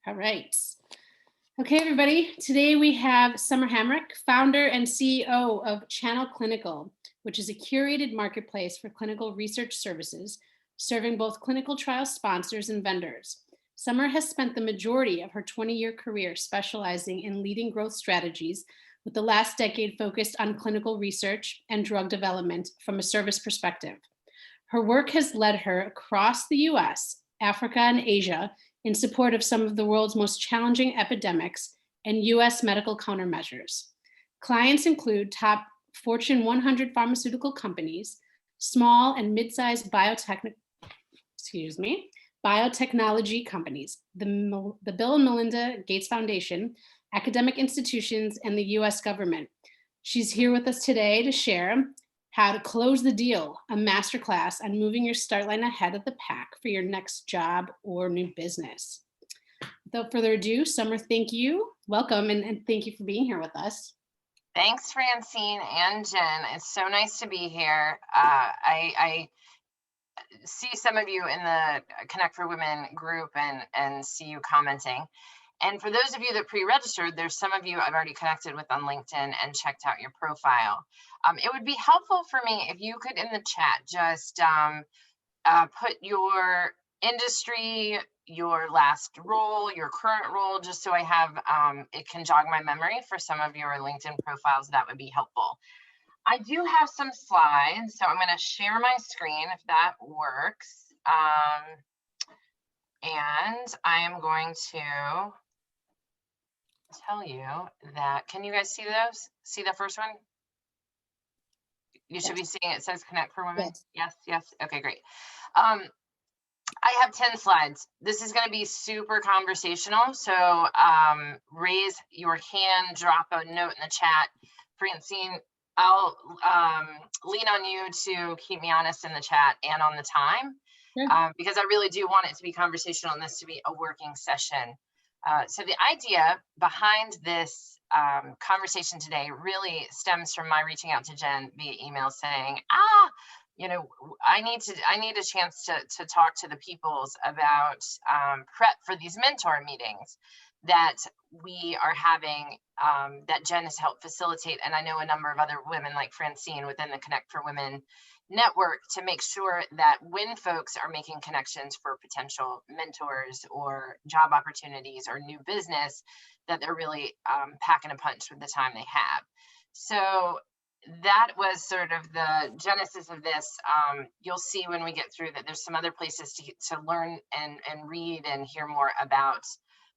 All right. Okay, everybody. Today we have Summer Hamrick, founder and CEO of Channel Clinical, which is a curated marketplace for clinical research services, serving both clinical trial sponsors and vendors. Summer has spent the majority of her 20-year career specializing in leading growth strategies, with the last decade focused on clinical research and drug development from a service perspective. Her work has led her across the US, Africa, and Asia in support of some of the world's most challenging epidemics and US medical countermeasures. Clients include top Fortune 100 pharmaceutical companies, small and mid-sized biotechnology companies, the Bill and Melinda Gates Foundation, academic institutions, and the US government. She's here with us today to share how to close the deal, a masterclass on moving your start line ahead of the pack for your next job or new business. Without further ado, Summer, thank you. Welcome, and thank you for being here with us. Thanks, Francine and Jen. It's so nice to be here. I see some of you in the Connect for Women group and see you commenting. And for those of you that pre-registered, there's some of you I've already connected with on LinkedIn and checked out your profile. It would be helpful for me if you could, in the chat, just put your industry, your last role, your current role, just so I have, it can jog my memory for some of your LinkedIn profiles. That would be helpful. I do have some slides, so I'm going to share my screen if that works. And I am going to tell you that, can you guys see those? See the first one? You should be seeing it. It says Connect for Women. Yes. Okay, great. I have 10 slides. This is going to be super conversational. So raise your hand, drop a note in the chat. Francine, I'll lean on you to keep me honest in the chat and on the time, because I really do want it to be conversational and this to be a working session. So the idea behind this conversation today really stems from my reaching out to Jen via email saying, I need a chance to talk to the peoples about prep for these mentor meetings that we are having, that Jen has helped facilitate. And I know a number of other women like Francine within the Connect for Women network, to make sure that when folks are making connections for potential mentors or job opportunities or new business, that they're really packing a punch with the time they have. So that was sort of the genesis of this. You'll see when we get through that there's some other places to learn and read and hear more about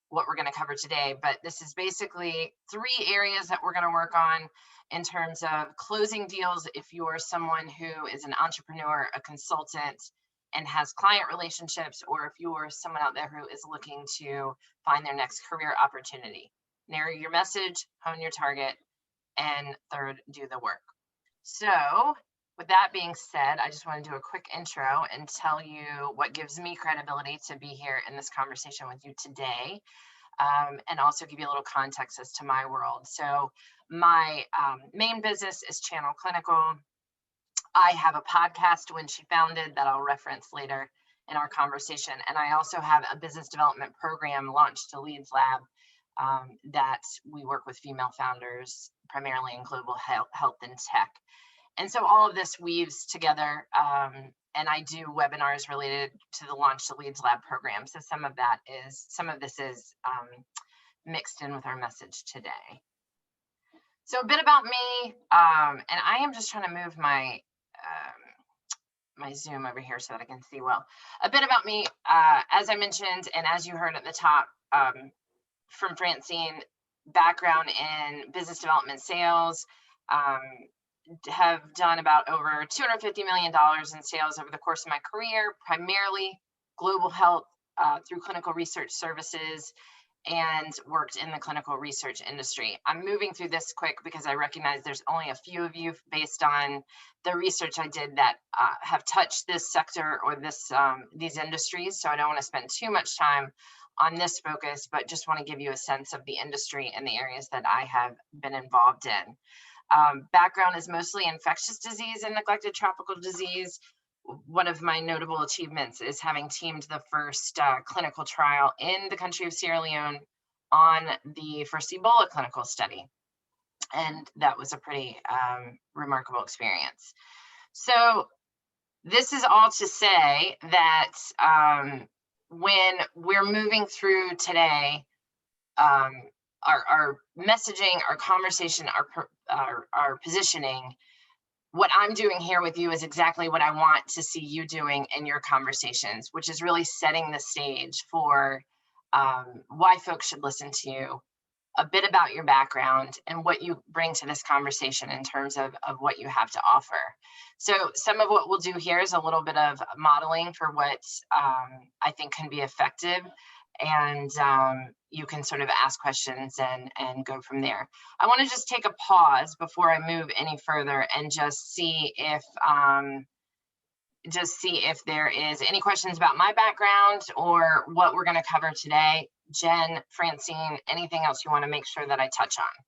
what we're going to cover today. But this is basically 3 areas that we're going to work on in terms of closing deals. If you're someone who is an entrepreneur, a consultant, and has client relationships, or if you're someone out there who is looking to find their next career opportunity. Narrow your message, hone your target, and third, do the work. So with that being said, I just want to do a quick intro and tell you what gives me credibility to be here in this conversation with you today, and also give you a little context as to my world. So my main business is Channel Clinical. I have a podcast, When She Founded, that I'll reference later in our conversation. And I also have a business development program launched to Leads Lab that we work with female founders, primarily in global health and tech. And so all of this weaves together, and I do webinars related to the Launch to Leads Lab program. So some of this is mixed in with our message today. So a bit about me, and I am just trying to move my Zoom over here so that I can see well. A bit about me, as I mentioned, and as you heard at the top from Francine, background in business development sales, have done about over $250 million in sales over the course of my career, primarily global health through clinical research services, and worked in the clinical research industry. I'm moving through this quick because I recognize there's only a few of you, based on the research I did, that have touched this sector or these industries. So I don't want to spend too much time on this focus, but just want to give you a sense of the industry and the areas that I have been involved in. Background is mostly infectious disease and neglected tropical disease. one of my notable achievements is having teamed the first clinical trial in the country of Sierra Leone on the first Ebola clinical study. And that was a pretty remarkable experience. So this is all to say that when we're moving through today, our messaging, our conversation, our positioning, what I'm doing here with you is exactly what I want to see you doing in your conversations, which is really setting the stage for why folks should listen to you, a bit about your background, and what you bring to this conversation in terms of what you have to offer. So some of what we'll do here is a little bit of modeling for what I think can be effective. And you can sort of ask questions and go from there. I want to just take a pause before I move any further and just see if there is any questions about my background or what we're going to cover today. Jen, Francine, anything else you want to make sure that I touch on?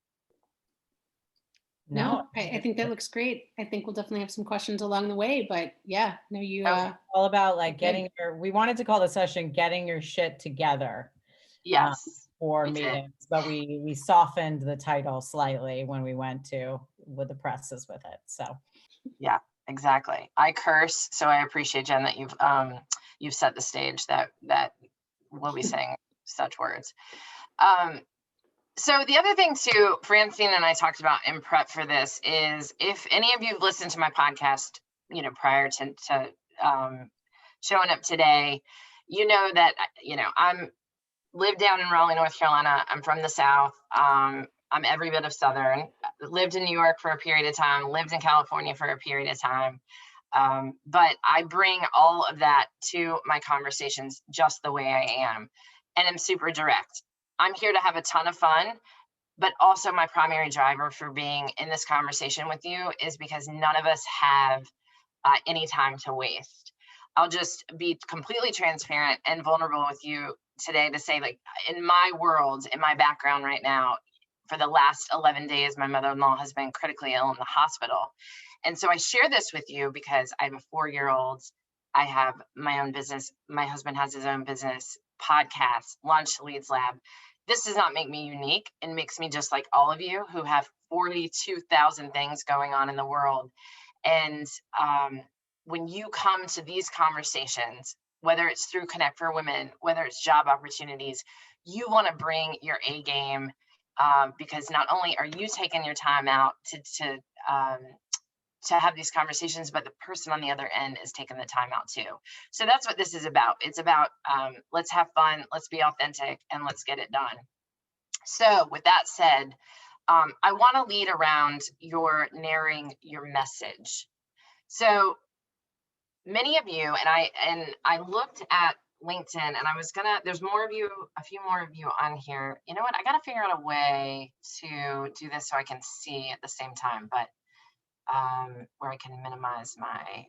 No, I think that looks great. I think we'll definitely have some questions along the way, but yeah, no, you all about like we wanted to call the session getting your shit together. Yes. For meetings, but we softened the title slightly when we went with the presses with it. So yeah, exactly. I curse, so I appreciate, Jen, that you've set the stage that we'll be saying such words. So the other thing too, Francine and I talked about in prep for this is, if any of you have listened to my podcast, prior to showing up today, that, I'm live down in Raleigh, North Carolina. I'm from the South. I'm every bit of Southern. Lived in New York for a period of time, lived in California for a period of time. But I bring all of that to my conversations just the way I am. And I'm super direct. I'm here to have a ton of fun, but also my primary driver for being in this conversation with you is because none of us have any time to waste. I'll just be completely transparent and vulnerable with you today to say, like, in my world, in my background right now, for the last 11 days, my mother-in-law has been critically ill in the hospital. And so I share this with you because I have a 4-year-old. I have my own business. My husband has his own business, podcast, Launch Leads Lab. This does not make me unique. It makes me just like all of you who have 42,000 things going on in the world. And when you come to these conversations, whether it's through Connect for Women, whether it's job opportunities, you want to bring your A game because not only are you taking your time out to have these conversations, but the person on the other end is taking the time out too. So that's what this is about. It's about let's have fun, let's be authentic, and let's get it done. So with that said, I want to lead around your narrating your message. So many of you, and I looked at LinkedIn, and I was there's more of you, a few more of you on here. You know what? I got to figure out a way to do this so I can see at the same time, but where I can minimize my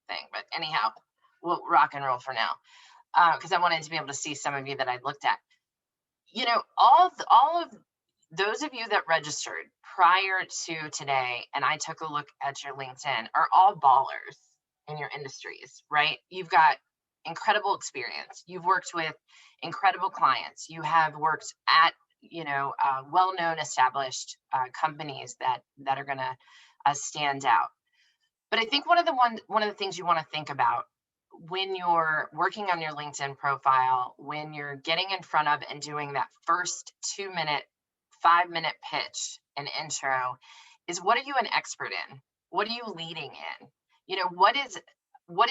thing. But anyhow, we'll rock and roll for now because I wanted to be able to see some of you that I looked at. All of those of you that registered prior to today, and I took a look at your LinkedIn, are all ballers in your industries, right? You've got incredible experience. You've worked with incredible clients. You have worked at, well-known established companies that are going to stand out. But I think one of the things you want to think about when you're working on your LinkedIn profile, when you're getting in front of and doing that first 2-minute, 5-minute pitch and intro, is what are you an expert in? What are you leading in? What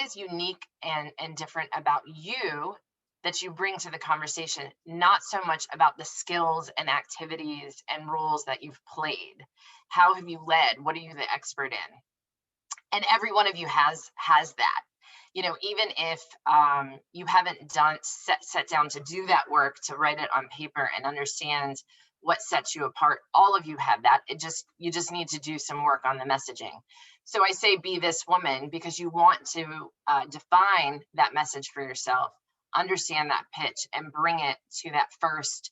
is unique and different about you that you bring to the conversation, not so much about the skills and activities and roles that you've played. How have you led? What are you the expert in? And every one of you has that. Even if you haven't sat down to do that work, to write it on paper and understand what sets you apart, all of you have that. You just need to do some work on the messaging. So I say be this woman because you want to define that message for yourself, understand that pitch, and bring it to that first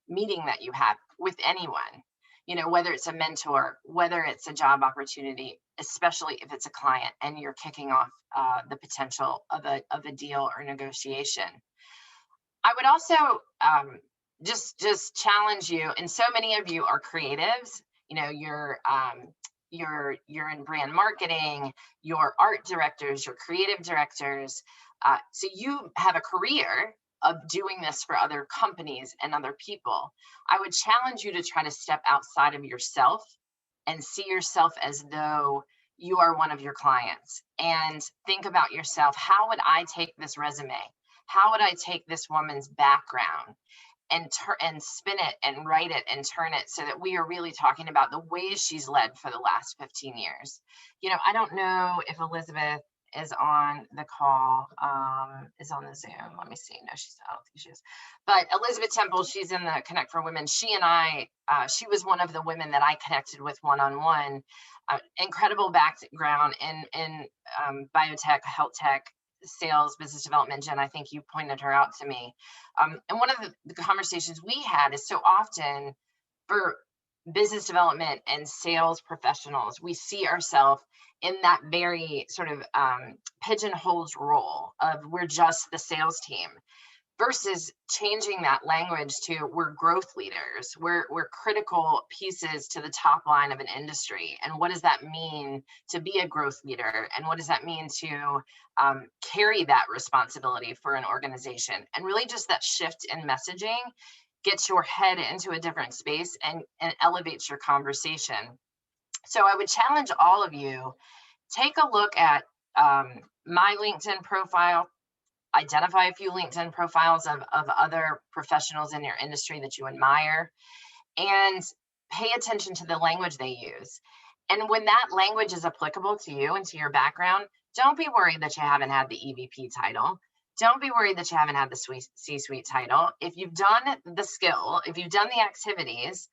meeting that you have with anyone. Whether it's a mentor, whether it's a job opportunity, especially if it's a client and you're kicking off the potential of a deal or negotiation. I would also just challenge you, and so many of you are creatives. You know, you're in brand marketing, you're art directors, you're creative directors. So you have a career of doing this for other companies and other people. I would challenge you to try to step outside of yourself and see yourself as though you are one of your clients, and think about yourself. How would I take this resume? How would I take this woman's background and spin it and write it and turn it so that we are really talking about the ways she's led for the last 15 years? You know, I don't know if Elizabeth is on the call, is on the Zoom. Let me see. No, I don't think she is. But Elizabeth Temple, she's in the Connect for Women. She and I, she was one of the women that I connected with one-on-one. Incredible background in biotech, health tech, sales, business development. Jen, I think you pointed her out to me. And one of the conversations we had is, so often for business development and sales professionals, we see ourselves in that very sort of pigeonholed role of we're just the sales team, versus changing that language to we're growth leaders, we're critical pieces to the top line of an industry. And what does that mean to be a growth leader? And what does that mean to carry that responsibility for an organization? And really just that shift in messaging gets your head into a different space and elevates your conversation. So I would challenge all of you, take a look at my LinkedIn profile, identify a few LinkedIn profiles of other professionals in your industry that you admire, and pay attention to the language they use. And when that language is applicable to you and to your background, don't be worried that you haven't had the EVP title. Don't be worried that you haven't had the C-suite title. If you've done the skill, if you've done the activities,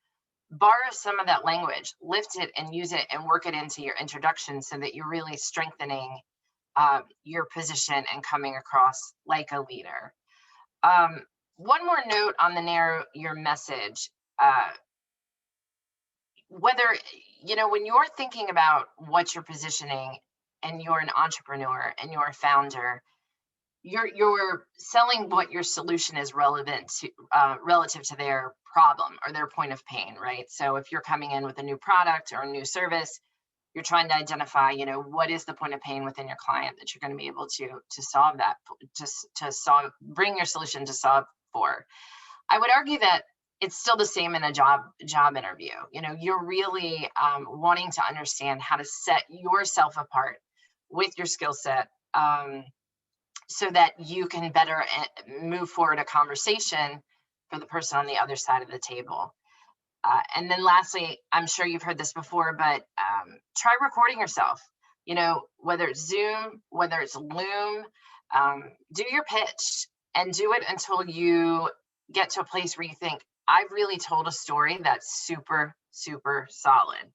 borrow some of that language, lift it and use it and work it into your introduction so that you're really strengthening your position and coming across like a leader. One more note on the narrow your message. Whether, you know, when you're thinking about what you're positioning and you're an entrepreneur and you're a founder, you're selling what your solution is relevant to, relative to their problem or their point of pain, right? So if you're coming in with a new product or a new service, you're trying to identify, you know, what is the point of pain within your client that you're going to be able to solve that, to solve, bring your solution to solve for. I would argue that it's still the same in a job interview. You know, you're really wanting to understand how to set yourself apart with your skill set, so that you can better move forward a conversation for the person on the other side of the table. And then lastly, I'm sure you've heard this before, but try recording yourself. You know, whether it's Zoom, whether it's Loom, do your pitch and do it until you get to a place where you think, I've really told a story that's super, super solid.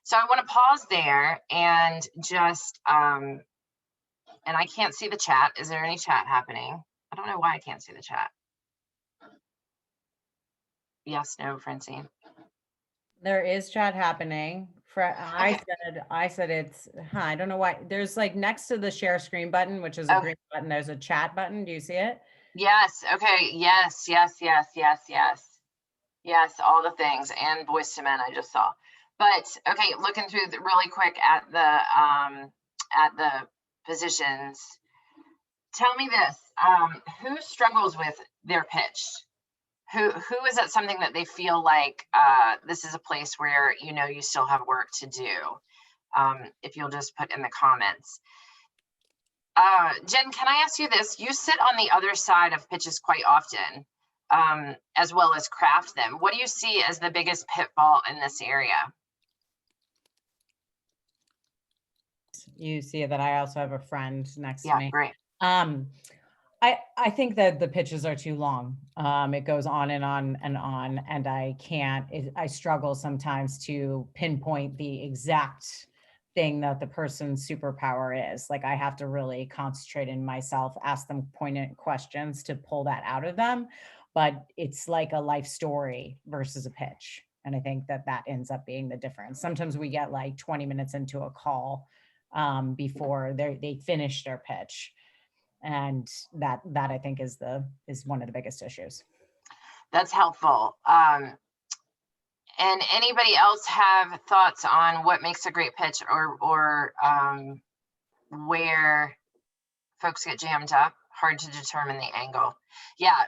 So I want to pause there and just, and I can't see the chat. Is there any chat happening? I don't know why I can't see the chat. Yes, no, Francine. There is chat happening. I said it's, I don't know why. There's like next to the share screen button, which is a green button, there's a chat button. Do you see it? Yes. Okay. Yes. Yes. All the things, and voice to men I just saw. But okay, looking through really quick at the positions. Tell me this, who struggles with their pitch? Who is that something that they feel like this is a place where, you know, you still have work to do? If you'll just put in the comments. Jen, can I ask you this? You sit on the other side of pitches quite often, as well as craft them. What do you see as the biggest pitfall in this area? You see that I also have a friend next to me. Yeah, great. I think that the pitches are too long. It goes on and on and on, and I struggle sometimes to pinpoint the exact thing that the person's superpower is. Like, I have to really concentrate in myself, ask them poignant questions to pull that out of them. But it's like a life story versus a pitch. And I think that that ends up being the difference. Sometimes we get like 20 minutes into a call before they finish their pitch. And that I think is one of the biggest issues. That's helpful. And anybody else have thoughts on what makes a great pitch, or where folks get jammed up? Hard to determine the angle. Yeah,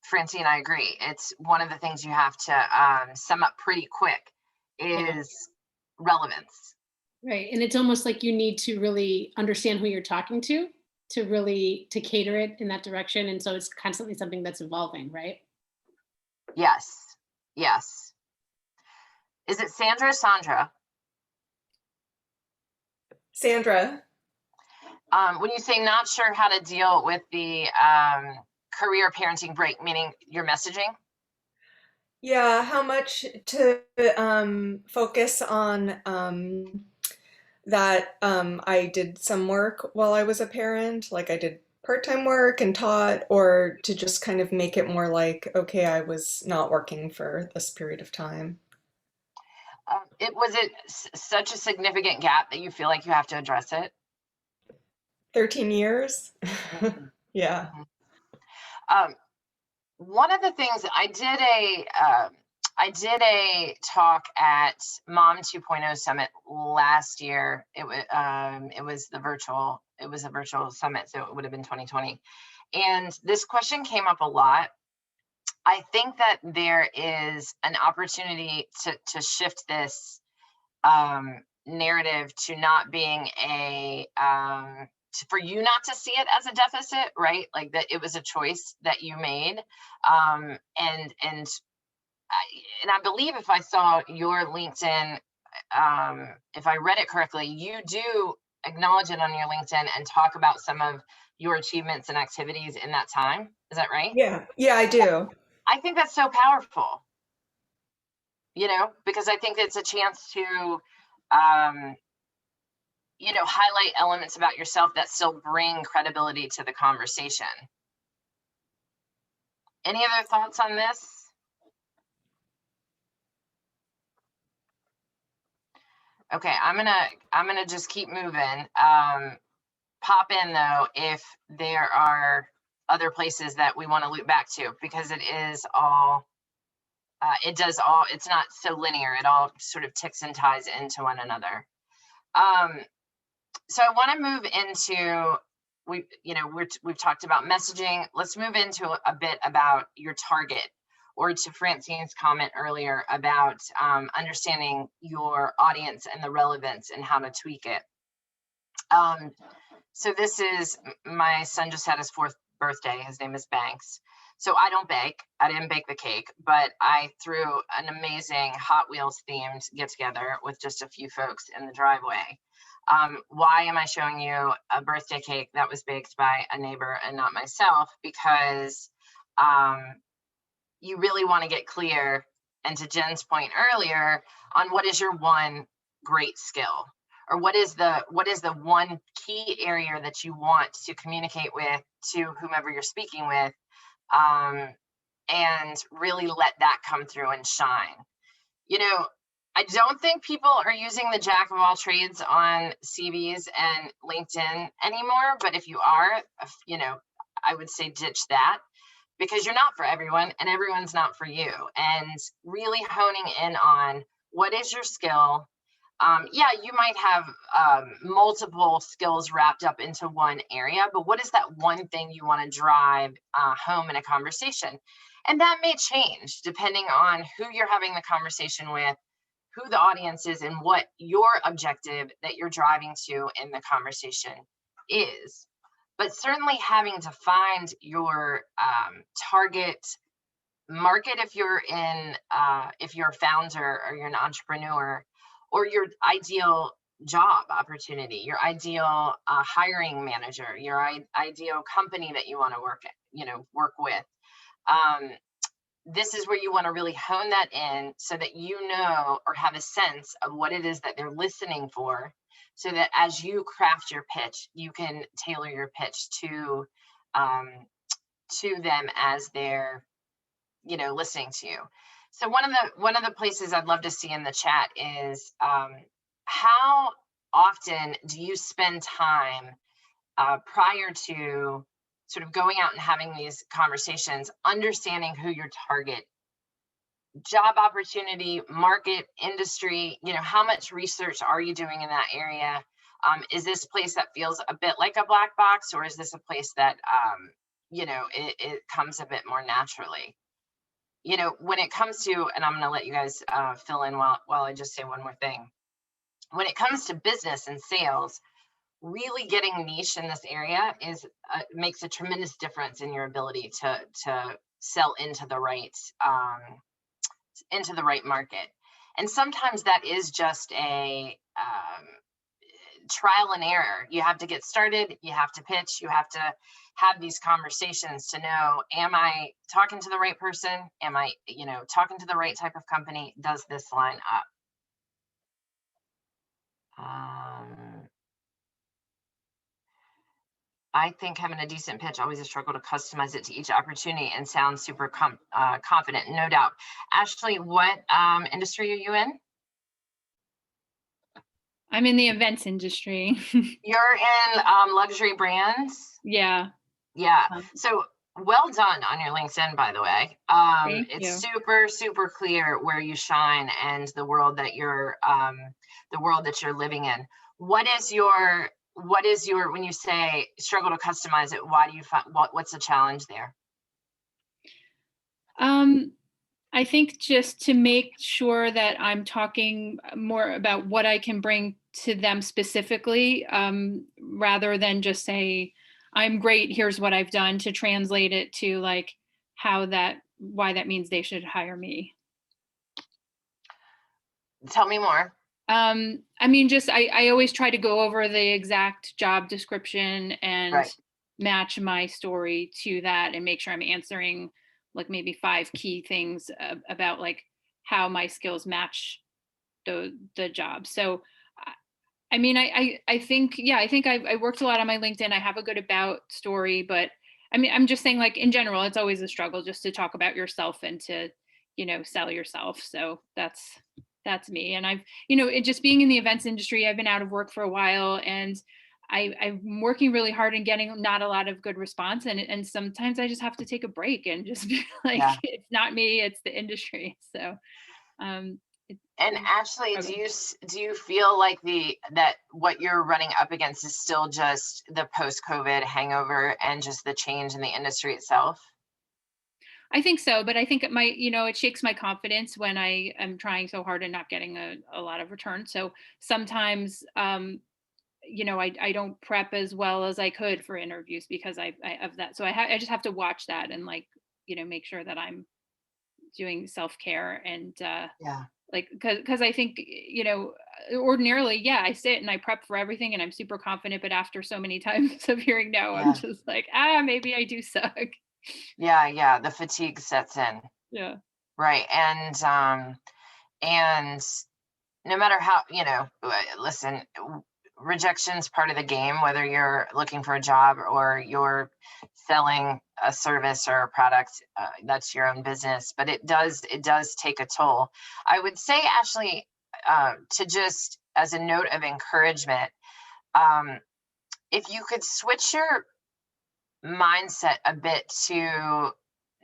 Francine, I agree. It's one of the things you have to sum up pretty quick is relevance. Right. And it's almost like you need to really understand who you're talking to really to cater it in that direction. And so it's constantly something that's evolving, right? Yes. Yes. Is it Sandra or Sandra? Sandra. When you say not sure how to deal with the career parenting break, meaning your messaging? Yeah, how much to focus on that I did some work while I was a parent, like I did part-time work and taught, or to just kind of make it more like, okay, I was not working for this period of time. Was it such a significant gap that you feel like you have to address it? 13 years. Yeah. One of the things I did a talk at Mom 2.0 Summit last year. It was a virtual summit, so it would have been 2020. And this question came up a lot. I think that there is an opportunity to shift this narrative to not being for you not to see it as a deficit, right? Like that it was a choice that you made. And I believe if I saw your LinkedIn, if I read it correctly, you do acknowledge it on your LinkedIn and talk about some of your achievements and activities in that time. Is that right? Yeah, I do. I think that's so powerful, because I think it's a chance to, highlight elements about yourself that still bring credibility to the conversation. Any other thoughts on this? Okay, I'm gonna just keep moving. Pop in though if there are other places that we want to loop back to, because it is all it's not so linear. It all sort of ticks and ties into one another. So I want to move into, we've talked about messaging. Let's move into a bit about your target, or to Francine's comment earlier about understanding your audience and the relevance and how to tweak it. So this is, my son just had his 4th birthday. His name is Banks. So I don't bake. I didn't bake the cake, but I threw an amazing Hot Wheels themed get together with just a few folks in the driveway. Why am I showing you a birthday cake that was baked by a neighbor and not myself? Because you really want to get clear, and to Jen's point earlier, on what is your one great skill, or what is the one key area that you want to communicate with to whomever you're speaking with, and really let that come through and shine. I don't think people are using the jack of all trades on CVs and LinkedIn anymore, but if you are, I would say ditch that, because you're not for everyone and everyone's not for you. And really honing in on what is your skill. Yeah, you might have multiple skills wrapped up into one area, but what is that one thing you want to drive home in a conversation? And that may change depending on who you're having the conversation with, who the audience is, and what your objective that you're driving to in the conversation is. But certainly having to find your target market, if you're a founder or you're an entrepreneur, or your ideal job opportunity, your ideal hiring manager, your ideal company that you want to work with. This is where you want to really hone that in, so that you know, or have a sense of what it is that they're listening for, so that as you craft your pitch, you can tailor your pitch to them as they're you know, listening to you. So one of the places I'd love to see in the chat is how often do you spend time prior to sort of going out and having these conversations, understanding who your target job opportunity, market, industry, you know, how much research are you doing in that area? Is this place that feels a bit like a black box, or is this a place that, you know, it comes a bit more naturally? You know, when it comes to, and I'm going to let you guys fill in while I just say one more thing. When it comes to business and sales, really getting niche in this area is makes a tremendous difference in your ability to sell into the right market. And sometimes that is just a trial and error. You have to get started, you have to pitch, you have to have these conversations to know, am I talking to the right person? Am I, you know, talking to the right type of company? Does this line up? I think having a decent pitch, always a struggle to customize it to each opportunity and sound super confident, no doubt. Ashley, what industry are you in? I'm in the events industry. You're in luxury brands? Yeah. Yeah. So well done on your LinkedIn, by the way. Thank It's you. super, super clear where you shine and the world that you're living in. What is your, when you say struggle to customize it, why do you find, what's the challenge there? I think just to make sure that I'm talking more about what I can bring to them specifically, rather than just say, I'm great, here's what I've done, to translate it to like why that means they should hire me. Tell me more. I mean, just I always try to go over the exact job description and Right. match my story to that and make sure I'm answering like maybe 5 key things about like how my skills match the job. So, I mean, I think, yeah, I think I worked a lot on my LinkedIn. I have a good about story, but I mean, I'm just saying like in general, it's always a struggle just to talk about yourself and to, you know, sell yourself. So that's me. And I've, you know, it just being in the events industry, I've been out of work for a while and I'm working really hard and getting not a lot of good response. And sometimes I just have to take a break and just be like, Yeah. It's not me, it's the industry. So, and Ashley, do you feel like that what you're running up against is still just the post-COVID hangover and just the change in the industry itself? I think so, but I think it shakes my confidence when I am trying so hard and not getting a lot of return. So sometimes, I don't prep as well as I could for interviews because I of that. So I just have to watch that and like, make sure that I'm doing self-care and, Yeah. like, cause I think, ordinarily, yeah, I sit and I prep for everything and I'm super confident, but after so many times of hearing no, I'm Yeah. just like, maybe I do suck. Yeah. The fatigue sets in. Yeah. Right. And no matter how, listen, rejection's part of the game, whether you're looking for a job or you're selling a service or a product, that's your own business, but it does take a toll. I would say, Ashley, to just as a note of encouragement, if you could switch your mindset a bit to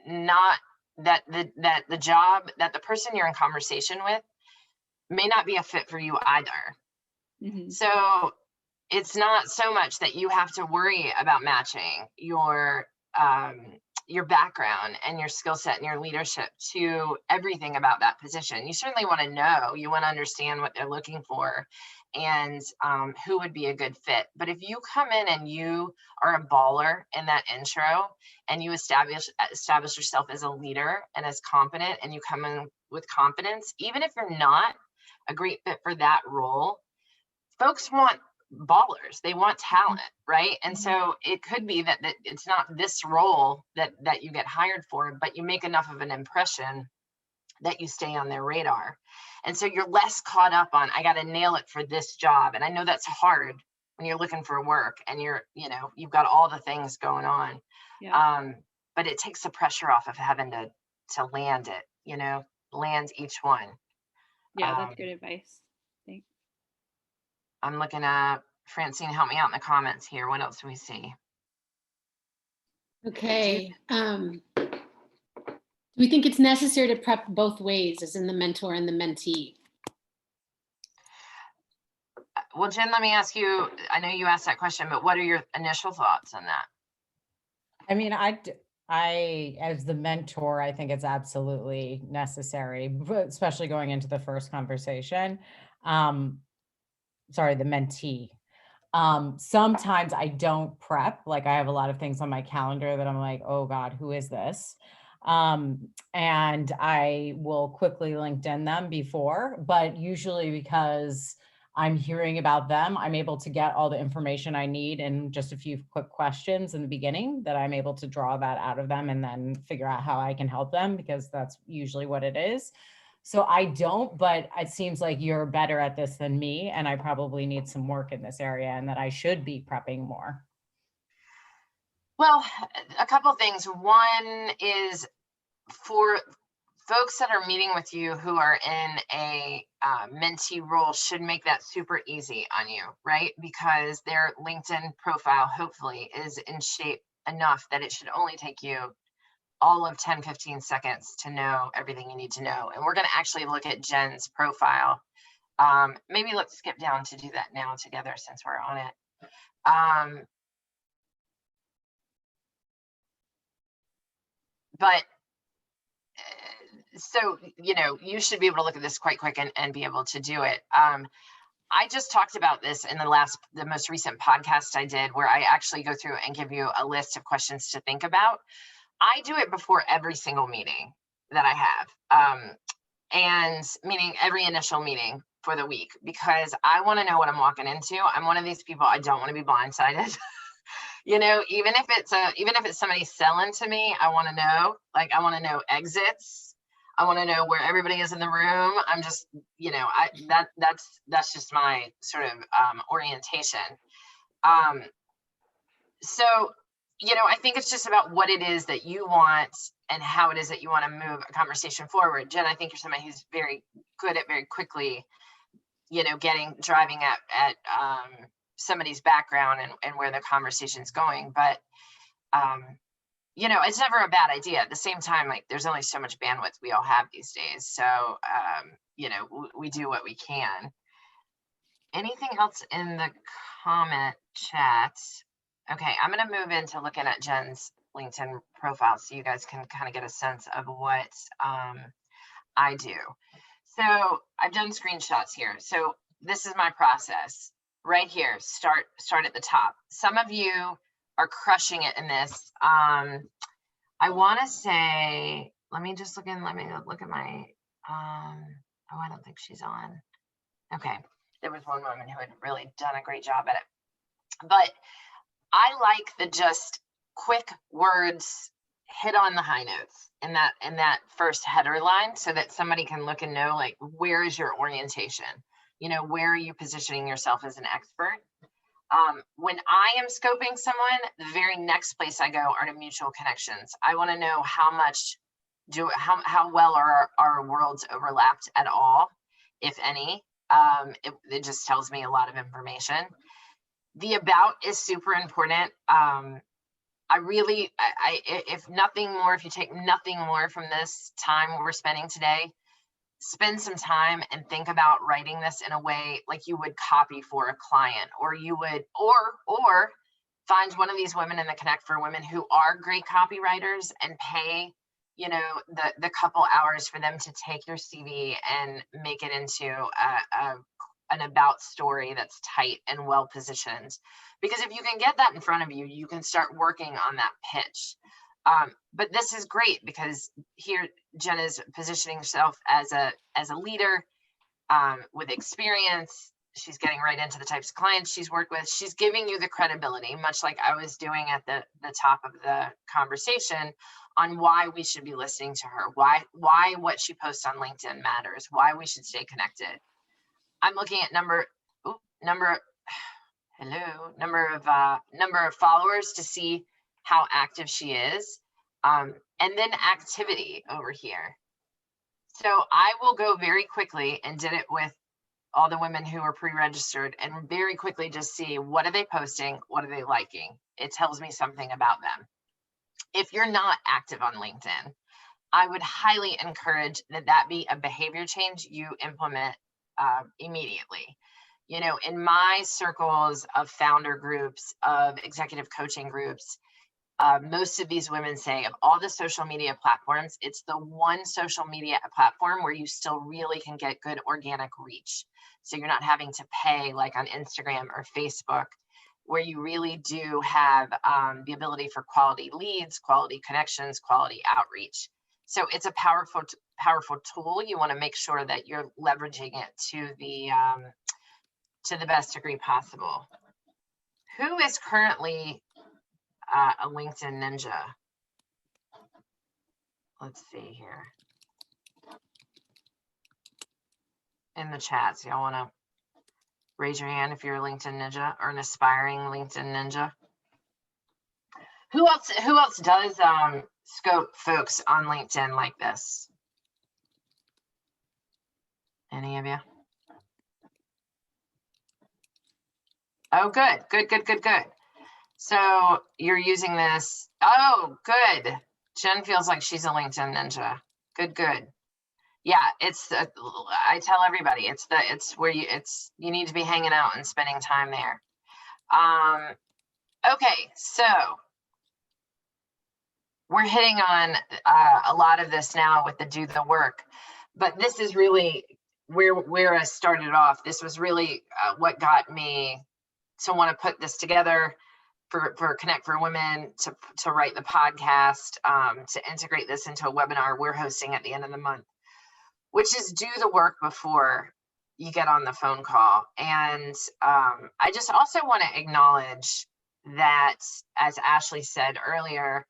not that the job, that the person you're in conversation with may not be a fit for you either. Mm-hmm. So it's not so much that you have to worry about matching your background and your skill set and your leadership to everything about that position. You certainly want to know, you want to understand what they're looking for and who would be a good fit. But if you come in and you are a baller in that intro and you establish yourself as a leader and as competent, and you come in with confidence, even if you're not a great fit for that role, folks want ballers, they want talent, right? And so it could be that it's not this role that you get hired for, but you make enough of an impression that you stay on their radar. And so you're less caught up on, I got to nail it for this job. And I know that's hard when you're looking for work and you've got all the things going on. Yeah. But it takes the pressure off of having to land it, you know, land each one. Yeah, that's good advice. Thanks. I'm looking at Francine, help me out in the comments here. What else do we see? Okay. Do we think it's necessary to prep both ways, as in the mentor and the mentee? Well, Jen, let me ask you, I know you asked that question, but what are your initial thoughts on that? I mean, as the mentor, I think it's absolutely necessary, but especially going into the first conversation. Sorry, the mentee. Sometimes I don't prep, like I have a lot of things on my calendar that I'm like, oh God, who is this? And I will quickly LinkedIn them before, but usually because I'm hearing about them, I'm able to get all the information I need in just a few quick questions in the beginning that I'm able to draw that out of them and then figure out how I can help them, because that's usually what it is. So I don't, but it seems like you're better at this than me, and I probably need some work in this area and that I should be prepping more. Well, a couple things. One is for folks that are meeting with you who are in a mentee role should make that super easy on you, right? Because their LinkedIn profile hopefully is in shape enough that it should only take you all of 10, 15 seconds to know everything you need to know. And we're going to actually look at Jen's profile. Maybe let's skip down to do that now together since we're on it. So, you know, you should be able to look at this quite quick and be able to do it. I just talked about this in the most recent podcast I did, where I actually go through and give you a list of questions to think about. I do it before every single meeting that I have, and meaning every initial meeting for the week, because I want to know what I'm walking into. I'm one of these people, I don't want to be blindsided. You know, even if it's somebody selling to me, I want to know, like, I want to know exits. I want to know where everybody is in the room. I'm just, you know, that's just my sort of orientation. So, you know, I think it's just about what it is that you want and how it is that you want to move a conversation forward. Jen, I think you're somebody who's very good at very quickly, you know, driving at somebody's background and where the conversation's going. But, you know, it's never a bad idea. At the same time, like, there's only so much bandwidth we all have these days. So, you know, we do what we can. Anything else in the comment chat? Okay, I'm going to move into looking at Jen's LinkedIn profile so you guys can kind of get a sense of what I do. So I've done screenshots here. So this is my process right here. Start at the top. Some of you are crushing it in this. I want to say, let me look at my, oh, I don't think she's on. Okay. There was one woman who had really done a great job at it. But I like the just quick words, hit on the high notes in that first header line, so that somebody can look and know, like, where is your orientation? You know, where are you positioning yourself as an expert? When I am scoping someone, the very next place I go are to mutual connections. I want to know how well are our worlds overlapped at all, if any. It just tells me a lot of information. The about is super important. If nothing more, if you take nothing more from this time we're spending today, spend some time and think about writing this in a way like you would copy for a client, or you would, or find one of these women in the Connect for Women who are great copywriters and pay, you know, the couple hours for them to take your CV and make it into an about story that's tight and well positioned. Because if you can get that in front of you, you can start working on that pitch. But this is great because here Jen is positioning herself as a leader with experience. She's getting right into the types of clients she's worked with. She's giving you the credibility, much like I was doing at the top of the conversation, on why we should be listening to her, why what she posts on LinkedIn matters, why we should stay connected. I'm looking at number of followers to see how active she is. and then activity over here. So I will go very quickly and did it with all the women who are pre-registered and very quickly just see what are they posting, what are they liking. It tells me something about them. If you're not active on LinkedIn, I would highly encourage that be a behavior change you implement immediately. You know, in my circles of founder groups, of executive coaching groups, most of these women say of all the social media platforms, it's the one social media platform where you still really can get good organic reach. So you're not having to pay like on Instagram or Facebook, where you really do have the ability for quality leads, quality connections, quality outreach. So it's a powerful tool. You want to make sure that you're leveraging it to the best degree possible. Who is currently a LinkedIn ninja? Let's see here. In the chats, y'all want to raise your hand if you're a LinkedIn ninja or an aspiring LinkedIn ninja. Who else does scope folks on LinkedIn like this? Any of you? Oh, good. So you're using this. Oh, good. Jen feels like she's a LinkedIn ninja. Good. Yeah, I tell everybody it's where you need to be hanging out and spending time there. Okay, so we're hitting on a lot of this now with the do the work, but this is really where I started off. This was really what got me to want to put this together for Connect for Women, to write the podcast, to integrate this into a webinar we're hosting at the end of the month, which is do the work before you get on the phone call. And I just also want to acknowledge that, as Ashley said earlier,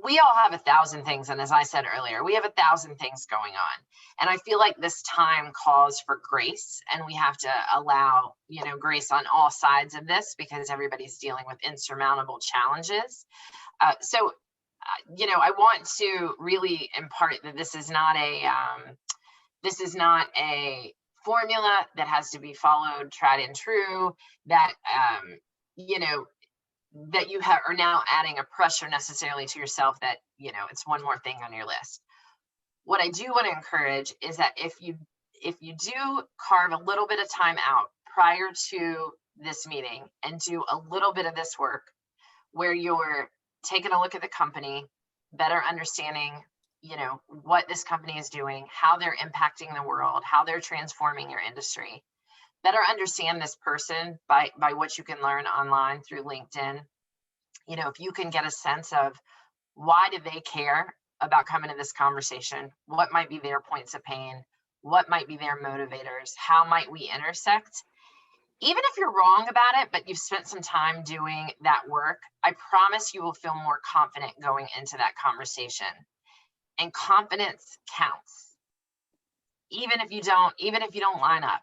we all have 1,000 things. And as I said earlier, we have 1,000 things going on. And I feel like this time calls for grace, and we have to allow, grace on all sides of this, because everybody's dealing with insurmountable challenges. So I want to really impart that this is not a formula that has to be followed, tried and true, that that you are now adding a pressure necessarily to yourself that it's one more thing on your list. What I do want to encourage is that if you do carve a little bit of time out prior to this meeting and do a little bit of this work, where you're taking a look at the company, better understanding what this company is doing, how they're impacting the world, how they're transforming your industry, better understand this person by what you can learn online through LinkedIn. If you can get a sense of why do they care about coming to this conversation, what might be their points of pain, what might be their motivators, how might we intersect. Even if you're wrong about it, but you've spent some time doing that work, I promise you will feel more confident going into that conversation. And confidence counts. Even if you don't line up,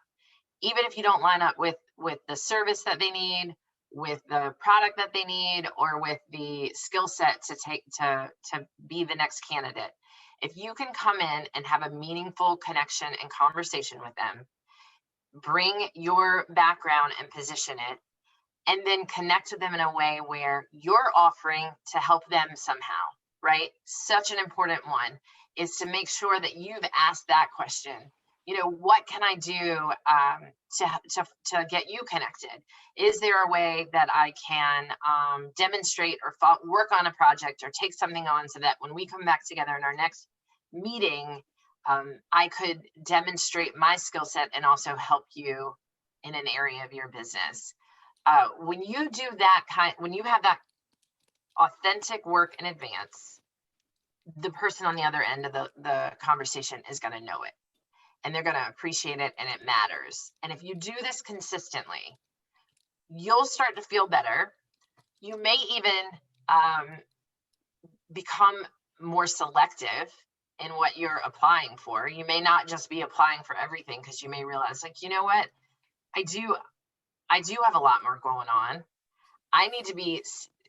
even if you don't line up with the service that they need, with the product that they need, or with the skill set to be the next candidate. If you can come in and have a meaningful connection and conversation with them, bring your background and position it, and then connect with them in a way where you're offering to help them somehow, right? Such an important one is to make sure that you've asked that question. What can I do to get you connected? Is there a way that I can demonstrate or work on a project or take something on so that when we come back together in our next meeting, I could demonstrate my skill set and also help you in an area of your business. When you do that when you have that authentic work in advance, the person on the other end of the conversation is going to know it. And they're going to appreciate it, and it matters. And if you do this consistently, you'll start to feel better. You may even become more selective in what you're applying for. You may not just be applying for everything, because you may realize, you know what, I do have a lot more going on. I need to be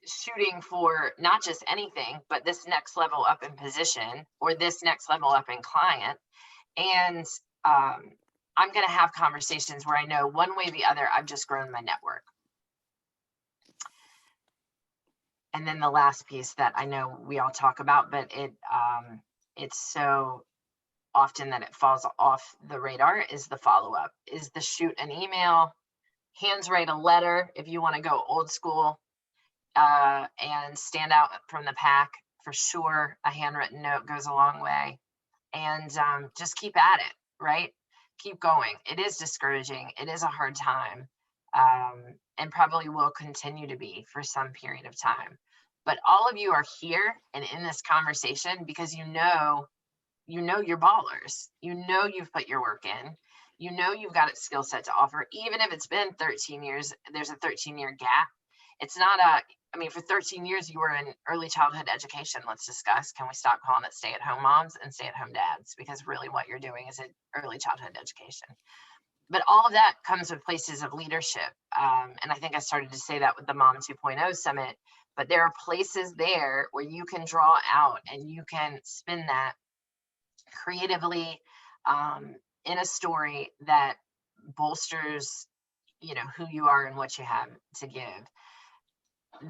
shooting for not just anything, but this next level up in position or this next level up in client. And I'm going to have conversations where I know one way or the other, I've just grown my network. And then the last piece that I know we all talk about, but it's so often that it falls off the radar, is the follow-up, is the shoot an email, hands write a letter if you want to go old school and stand out from the pack. For sure, a handwritten note goes a long way. And just keep at it, right? Keep going. It is discouraging. It is a hard time, and probably will continue to be for some period of time. But all of you are here and in this conversation because you know you're ballers. You know you've put your work in. You know you've got a skill set to offer. Even if it's been 13 years, there's a 13-year gap. It's not I mean, for 13 years, you were in early childhood education. Let's discuss. Can we stop calling it stay-at-home moms and stay-at-home dads? Because really what you're doing is early childhood education. But all of that comes with places of leadership. And I think I started to say that with the Mom 2.0 Summit. But there are places there where you can draw out and you can spin that creatively in a story that bolsters, who you are and what you have to give.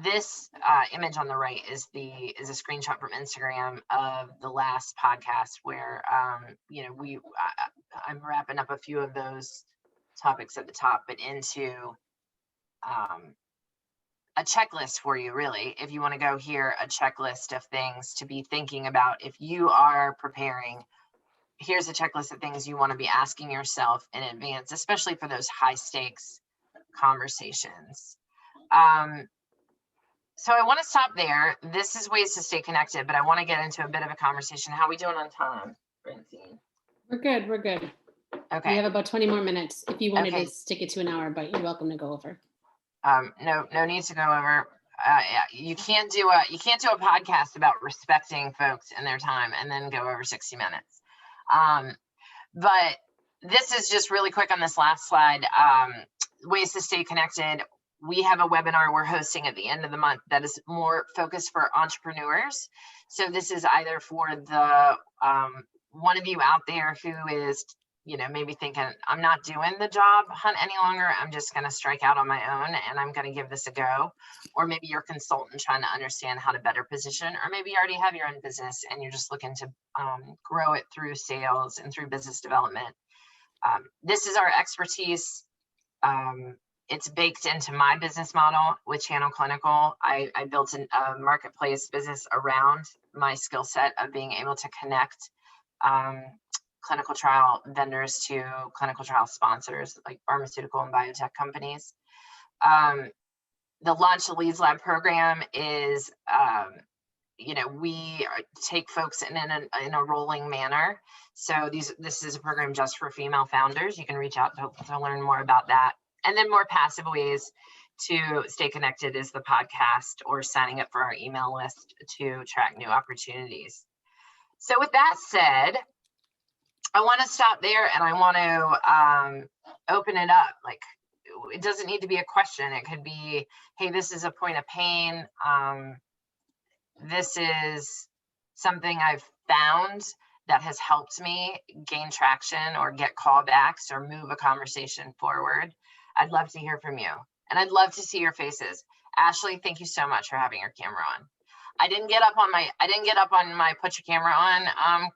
This image on the right is a screenshot from Instagram of the last podcast where I'm wrapping up a few of those topics at the top, but into a checklist for you, really. If you want to go here, a checklist of things to be thinking about if you are preparing. Here's a checklist of things you want to be asking yourself in advance, especially for those high stakes conversations. So I want to stop there. This is ways to stay connected, but I want to get into a bit of a conversation. How are we doing on time, Francine? We're good. We're good. Okay. We have about 20 more minutes if you wanted Okay. to stick it to an hour, but you're welcome to go over. No need to go over. You can't do a podcast about respecting folks and their time and then go over 60 minutes. But this is just really quick on this last slide. Ways to stay connected. We have a webinar we're hosting at the end of the month that is more focused for entrepreneurs. So this is either for the one of you out there who is, maybe thinking, I'm not doing the job hunt any longer. I'm just going to strike out on my own and I'm going to give this a go. Or maybe you're a consultant trying to understand how to better position, or maybe you already have your own business and you're just looking to grow it through sales and through business development. This is our expertise. It's baked into my business model with Channel Clinical. I built a marketplace business around my skill set of being able to connect clinical trial vendors to clinical trial sponsors like pharmaceutical and biotech companies. The Launch the Leads Lab program is, we take folks in a rolling manner. So this is a program just for female founders. You can reach out to learn more about that. And then more passive ways to stay connected is the podcast or signing up for our email list to track new opportunities. So with that said, I want to stop there and I want to open it up. Like, it doesn't need to be a question. It could be, hey, this is a point of pain. This is something I've found that has helped me gain traction or get callbacks or move a conversation forward. I'd love to hear from you. And I'd love to see your faces. Ashley, thank you so much for having your camera on. I didn't get up on my put your camera on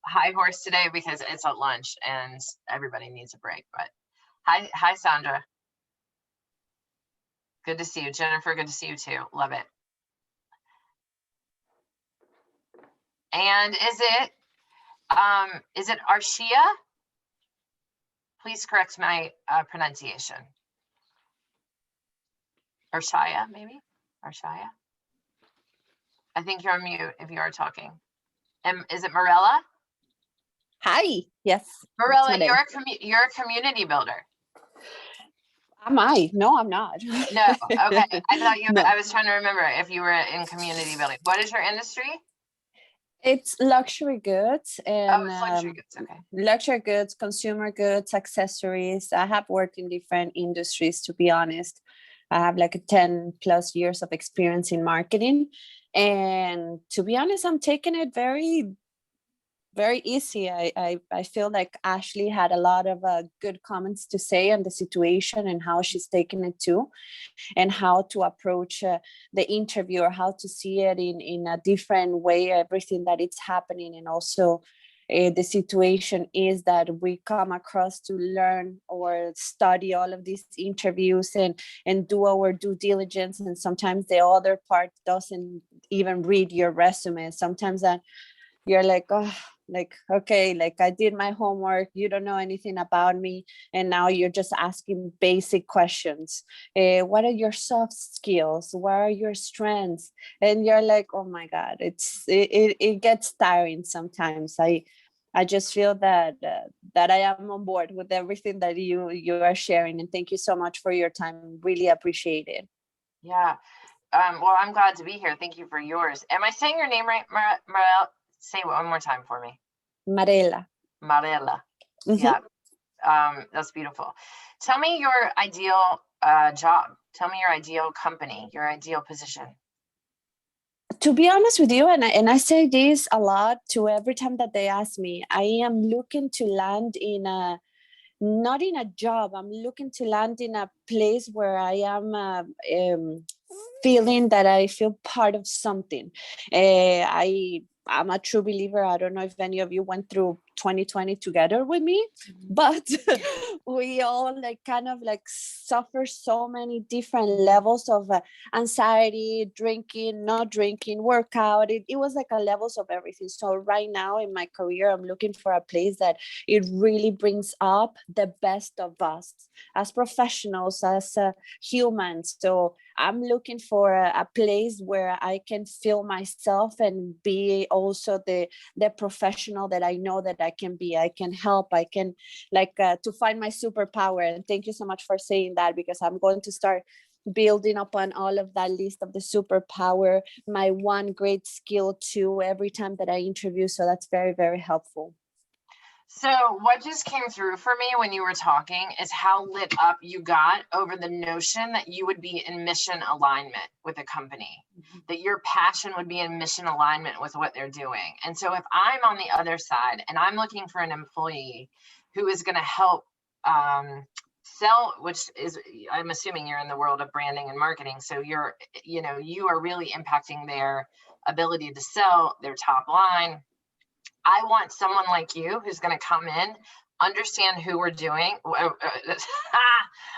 high horse today because it's at lunch and everybody needs a break. But hi Sandra. Good to see you. Jennifer, good to see you too. Love it. And is it Arshia? Please correct my pronunciation. Arshia, maybe? Arshia? I think you're on mute if you are talking. Is it Marella? Hi. Yes. Marella, you're a community builder. Am I? No, I'm not. No. Okay. I thought you. No. I was trying to remember if you were in community building. What is your industry? It's luxury goods and It's luxury goods. Okay. luxury goods, consumer goods, accessories. I have worked in different industries, to be honest. I have like 10 plus years of experience in marketing. And to be honest, I'm taking it very, very easy. I feel like Ashley had a lot of good comments to say on the situation and how she's taking it too, and how to approach the interview, or how to see it in a different way, everything that it's happening. And also the situation is that we come across to learn or study all of these interviews and do our due diligence. And sometimes the other part doesn't even read your resume. Sometimes that you're like, oh, like, okay, like I did my homework, you don't know anything about me, and now you're just asking basic questions. What are your soft skills? What are your strengths? And you're like, oh my God, it gets tiring sometimes. I just feel that that I am on board with everything that you are sharing, and thank you so much for your time. Really appreciate it. Yeah. Well, I'm glad to be here. Thank you for yours. Am I saying your name right, Marel? Say it one more time for me. Marela. Marela. Mhm. Yeah. That's beautiful. Tell me your ideal job. Tell me your ideal company, your ideal position. To be honest with you, and I say this a lot to every time that they ask me, I am looking to land in a, not in a job, I'm looking to land in a place where I am feeling that I feel part of something. I'm a true believer. I don't know if any of you went through 2020 together with me, but we all like kind of like suffer so many different levels of anxiety, drinking, not drinking, workout. It was like a levels of everything. So right now in my career, I'm looking for a place that it really brings up the best of us as professionals, as humans. So I'm looking for a place where I can feel myself and be also the professional that I know that I can be. I can help. I can like to find my superpower. And thank you so much for saying that, because I'm going to start building upon all of that list of the superpower, my one great skill too, every time that I interview. So that's very, very helpful. So what just came through for me when you were talking is how lit up you got over the notion that you would be in mission alignment with a company, that your passion would be in mission alignment with what they're doing. And so if I'm on the other side and I'm looking for an employee who is going to help sell, which is, I'm assuming you're in the world of branding and marketing. So you are really impacting their ability to sell, their top line. I want someone like you who's going to come in, understand who we're doing,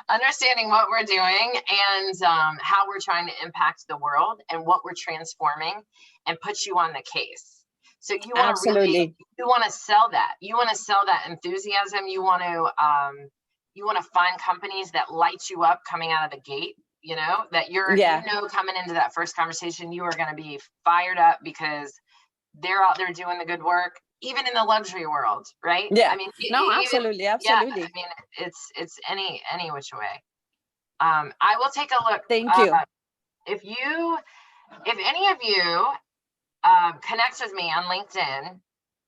understanding what we're doing, and how we're trying to impact the world and what we're transforming, and put you on the case. So you want to really, you want to sell that. You want to sell that enthusiasm. You want to find companies that light you up coming out of the gate. You know, that coming into that first conversation, you are going to be fired up because they're out there doing the good work, even in the luxury world, right? Yeah. I mean, absolutely. Yeah, I mean, it's any which way. I will take a look. Thank you. If any of you connect with me on LinkedIn,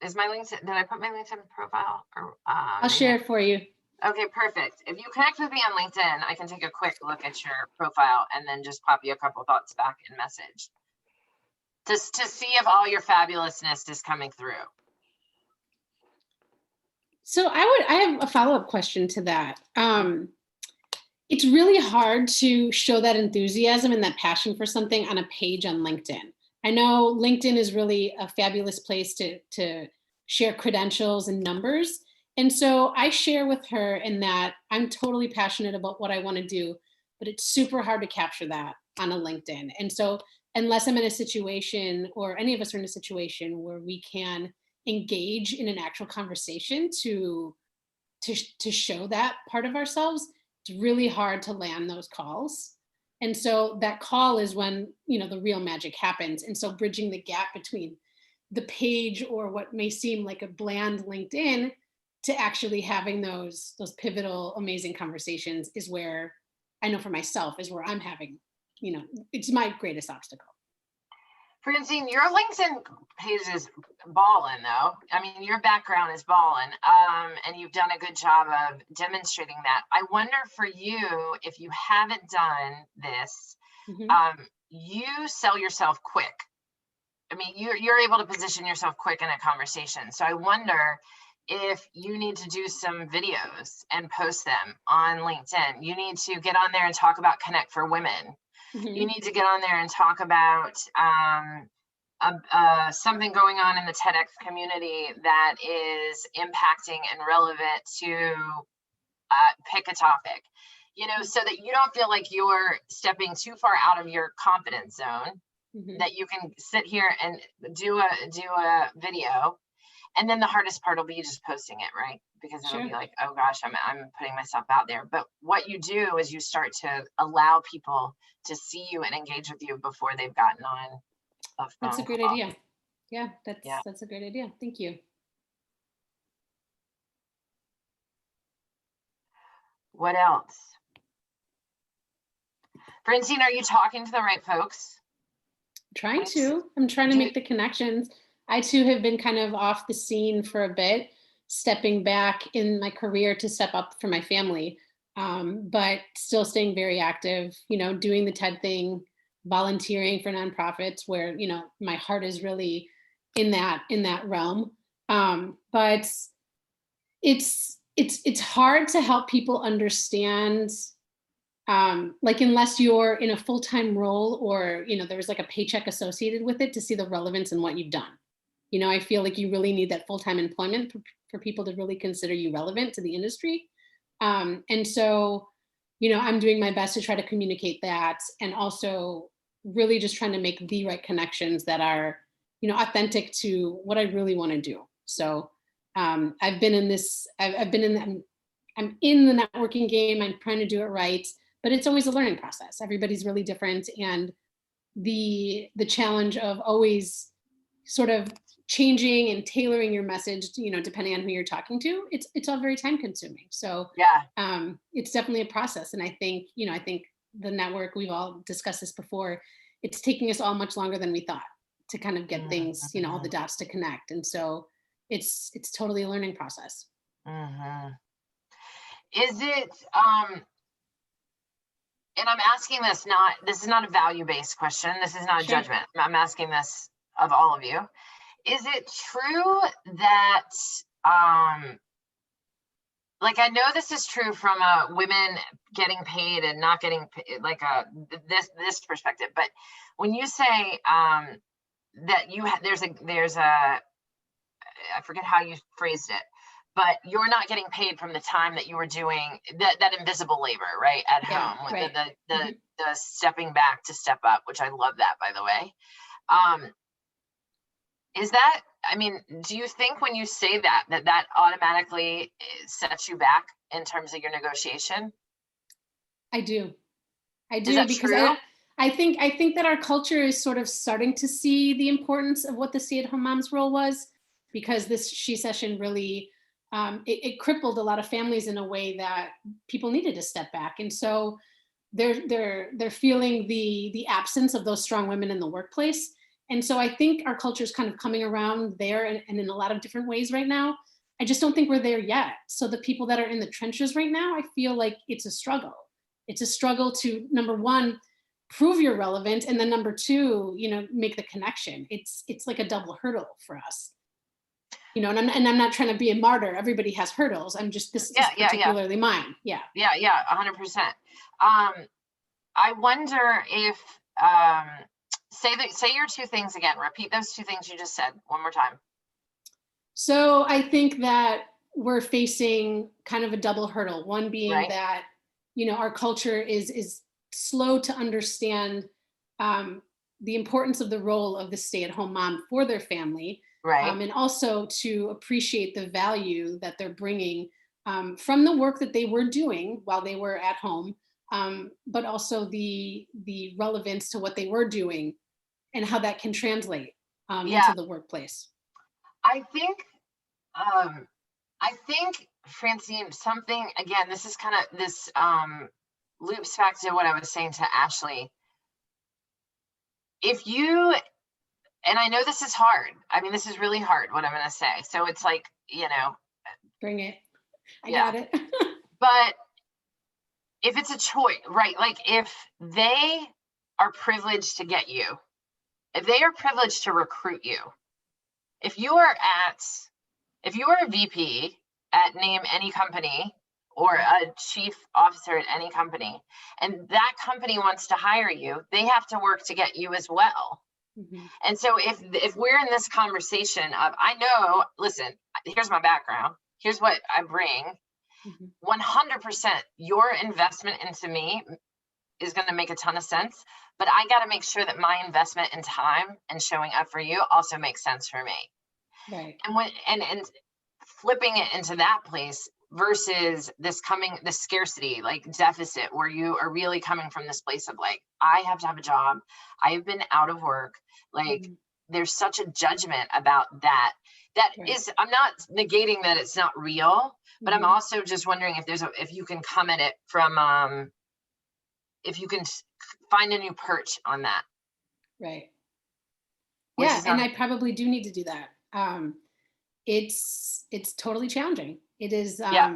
is my LinkedIn? Did I put my LinkedIn profile? Or, I'll share it for you. Okay, perfect. If you connect with me on LinkedIn, I can take a quick look at your profile and then just pop you a couple thoughts back in message. Just to see if all your fabulousness is coming through. So I have a follow-up question to that. It's really hard to show that enthusiasm and that passion for something on a page on LinkedIn. I know LinkedIn is really a fabulous place to share credentials and numbers. And so I share with her in that I'm totally passionate about what I want to do, but it's super hard to capture that on a LinkedIn. And so unless I'm in a situation, or any of us are in a situation where we can engage in an actual conversation to show that part of ourselves, it's really hard to land those calls. And so that call is when, the real magic happens. And so bridging the gap between the page or what may seem like a bland LinkedIn to actually having those pivotal, amazing conversations is where I know for myself is where I'm having, it's my greatest obstacle. Francine, your LinkedIn page is ballin' though. I mean, your background is ballin', and you've done a good job of demonstrating that. I wonder for you, if you haven't done this, you sell yourself quick. I mean, you're able to position yourself quick in a conversation. So I wonder if you need to do some videos and post them on LinkedIn. You need to get on there and talk about Connect for Women. You need to get on there and talk about something going on in the TEDx community that is impacting and relevant to pick a topic, you know, so that you don't feel like you're stepping too far out of your confidence zone, that you can sit here and do a video. And then the hardest part will be just posting it, right? Because it'll be like, oh gosh, I'm putting myself out there. But what you do is you start to allow people to see you and engage with you before they've gotten on a phone That's a great call. idea. Yeah, that's a great idea. Thank you. What else? Francine, are you talking to the right folks? I'm trying to make the connections. I too have been kind of off the scene for a bit, stepping back in my career to step up for my family, but still staying very active, you know, doing the TED thing, volunteering for nonprofits where, you know, my heart is really in that realm. But it's hard to help people understand, like, unless you're in a full-time role or, you know, there's like a paycheck associated with it to see the relevance in what you've done. You know, I feel like you really need that full-time employment for people to really consider you relevant to the industry. And so, you know, I'm doing my best to try to communicate that, and also really just trying to make the right connections that are, you know, authentic to what I really want to do. So I've been in this, I'm in the networking game. I'm trying to do it right, but it's always a learning process. Everybody's really different. And the challenge of always sort of changing and tailoring your message, you know, depending on who you're talking to, it's all very time consuming. So it's definitely a process. And I think the network, we've all discussed this before, it's taking us all much longer than we thought to kind of get things, you know, all the dots to connect. And so it's totally a learning process. Is it, and I'm asking this is not a value-based question. This is not a judgment. I'm asking this of all of you. Is it true that, like, I know this is true from women getting paid and not getting paid, like this perspective, but when you say that there's a, I forget how you phrased it, but you're not getting paid from the time that you were doing that invisible labor, right, at home, with the stepping back to step up, which I love that, by the way. Is that, I mean, do you think when you say that automatically sets you back in terms of your negotiation? I do because true? I think that our culture is sort of starting to see the importance of what the stay-at-home mom's role was, because this She Session really, it crippled a lot of families in a way that people needed to step back. And so they're feeling the absence of those strong women in the workplace. And so I think our culture is kind of coming around there and in a lot of different ways right now. I just don't think we're there yet. So the people that are in the trenches right now, I feel like it's a struggle. It's a struggle to, number one, prove you're relevant, and then number two, you know, make the connection. It's like a double hurdle for us. You know, and I'm not trying to be a martyr. Everybody has hurdles. I'm just, this is particularly mine. Yeah. 100%. I wonder if, say your two things again. Repeat those two things you just said one more time. So I think that we're facing kind of a double hurdle. One being that, you know, our culture is slow to understand the importance of the role of the stay-at-home mom for their family, and also to appreciate the value that they're bringing from the work that they were doing while they were at home, but also the relevance to what they were doing and how that can translate into the workplace. I think, Francine, something, again, this is kind of, this loops back to what I was saying to Ashley. If you and I know this is hard. I mean, this is really hard, what I'm going to say. So it's like, Bring it. I Yeah. got it. but if it's a choice, right? Like if they are privileged to get you, if they are privileged to recruit you, if you are a VP at name any company or a chief officer at any company, and that company wants to hire you, they have to work to get you as well. Mhm. And so if we're in this conversation of, I know, listen, here's my background, here's what I bring, Mhm. 100% your investment into me is going to make a ton of sense, but I got to make sure that my investment in time and showing up for you also makes sense for me. Right. And flipping it into that place versus this scarcity, like deficit, where you are really coming from this place of like, I have to have a job, I've been out of work, like Mhm. there's such a judgment about that Right. is, I'm not negating that it's not real, but I'm Mhm. also just wondering if you can come at it from if you can find a new perch on that. Right. Which Yeah, is and I probably do need to do that. It's totally challenging. It is, Yeah.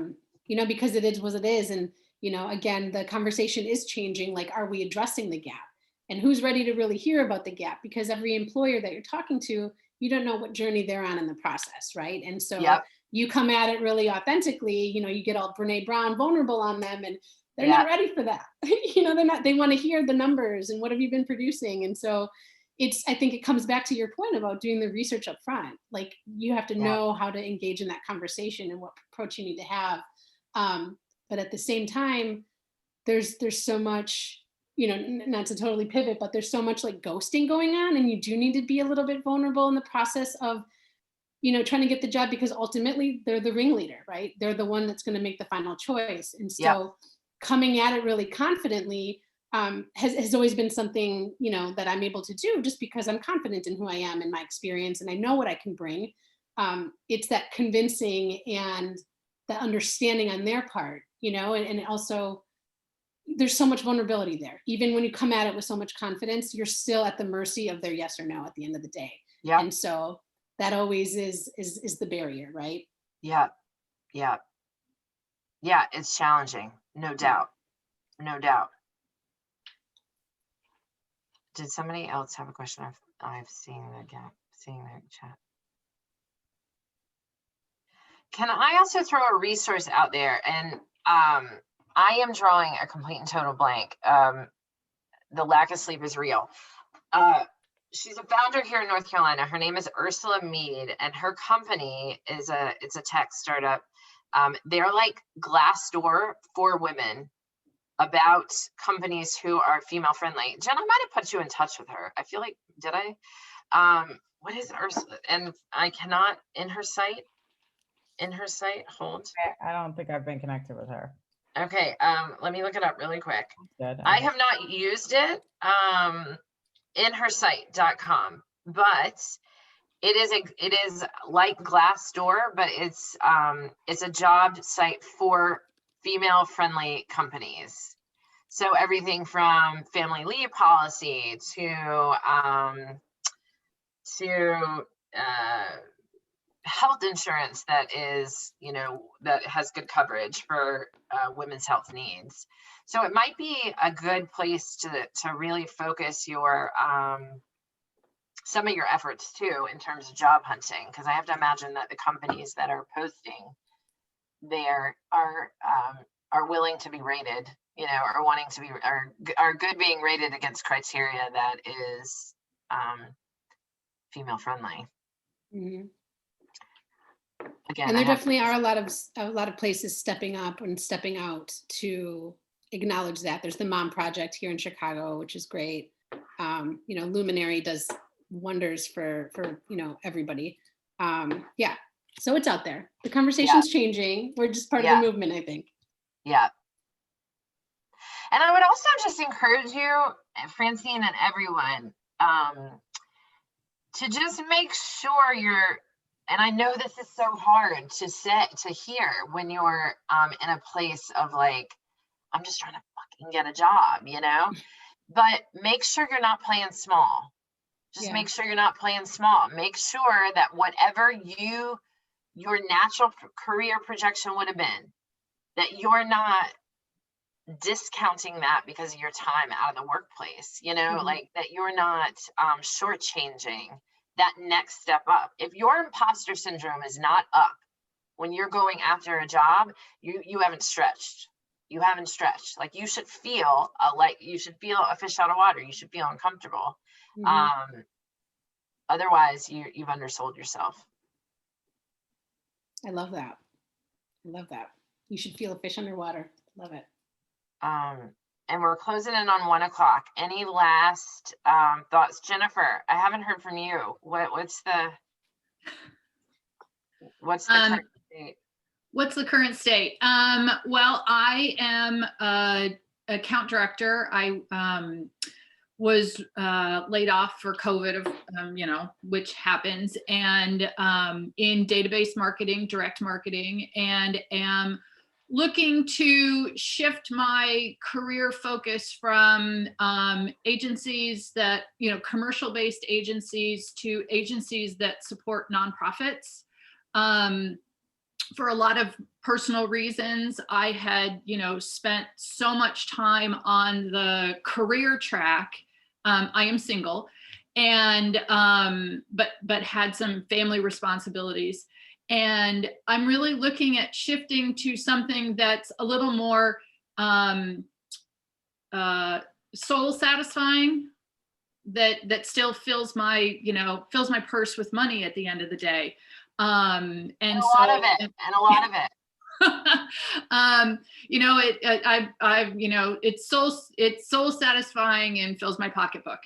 because it is what it is. And, again, the conversation is changing. Like, are we addressing the gap? And who's ready to really hear about the gap? Because every employer that you're talking to, you don't know what journey they're on in the process, right? And so Yep. you come at it really authentically, you get all Brene Brown vulnerable on them, and they're Yeah. not ready for that. They want to hear the numbers and what have you been producing. And so I think it comes back to your point about doing the research up front. Like, you have to Yeah. know how to engage in that conversation and what approach you need to have. But at the same time, there's so much, not to totally pivot, but there's so much like ghosting going on, and you do need to be a little bit vulnerable in the process of, trying to get the job, because ultimately they're the ringleader, right? They're the one that's going to make the final choice. And so Yep. coming at it really confidently has always been something, that I'm able to do, just because I'm confident in who I am and my experience, and I know what I can bring. It's that convincing and the understanding on their part, and also there's so much vulnerability there. Even when you come at it with so much confidence, you're still at the mercy of their yes or no at the end of the day. Yeah. And so that always is the barrier, right? Yeah. Yeah. Yeah. It's challenging. No doubt. No doubt. Did somebody else have a question? I've seen the chat. Can I also throw a resource out there? And I am drawing a complete and total blank. The lack of sleep is real. She's a founder here in North Carolina. Her name is Ursula Mead, and her company it's a tech startup. They're like Glassdoor for women, about companies who are female friendly. Jen, I might have put you in touch with her. I feel like, did I? What is Ursula? And I cannot, in her site, hold. I don't think I've been connected with her. Okay, let me look it up really quick. Good. I have not used it, inhersite.com, but it is like Glassdoor, but it's a job site for female friendly companies. So everything from family leave policy to health insurance that is, that has good coverage for women's health needs. So it might be a good place to really focus your some of your efforts too, in terms of job hunting, because I have to imagine that the companies that are posting there are willing to be rated, or wanting to be, are good being rated against criteria that is female friendly. Mm-hmm. Again, and there definitely are a lot of places stepping up and stepping out to acknowledge that. There's the Mom Project here in Chicago, which is great. Luminary does wonders for everybody. Yeah, so it's out there. The conversation's changing. We're just part of the movement, I think. Yeah. And I would also just encourage you, Francine, and everyone, to just make sure and I know this is so hard to hear when you're in a place of like, I'm just trying to fucking get a job, but make sure you're not playing small. Just Yeah. make sure you're not playing small. Make sure that whatever your natural career projection would have been, that you're not discounting that because of your time out of the workplace, you know, Mhm. like that you're not shortchanging that next step up. If your imposter syndrome is not up when you're going after a job, you haven't stretched. You haven't stretched. Like you should feel you should feel a fish out of water. You should feel uncomfortable. Mhm. Otherwise, you've undersold yourself. I love that. I love that. You should feel a fish underwater. Love it. And we're closing in on 1 o'clock. Any last thoughts? Jennifer, I haven't heard from you. What's the current state? What's the current state? Well, I am a account director. I was laid off for COVID, which happens, and in database marketing, direct marketing, and am looking to shift my career focus from agencies that, commercial-based agencies to agencies that support nonprofits. For a lot of personal reasons, I had, spent so much time on the career track. I am single, and but had some family responsibilities, and I'm really looking at shifting to something that's a little more soul satisfying, that still fills my purse with money at the end of the day. And a lot of it. It's soul satisfying and fills my pocketbook.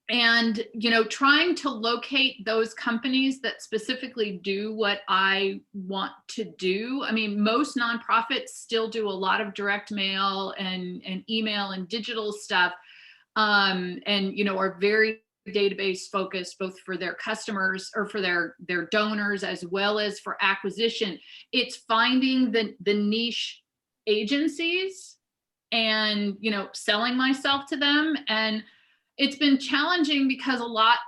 And trying to locate those companies that specifically do what I want to do. I mean, most nonprofits still do a lot of direct mail and email and digital stuff, and are very database focused, both for their customers or for their donors, as well as for acquisition. It's finding the niche agencies and selling myself to them. And it's been challenging because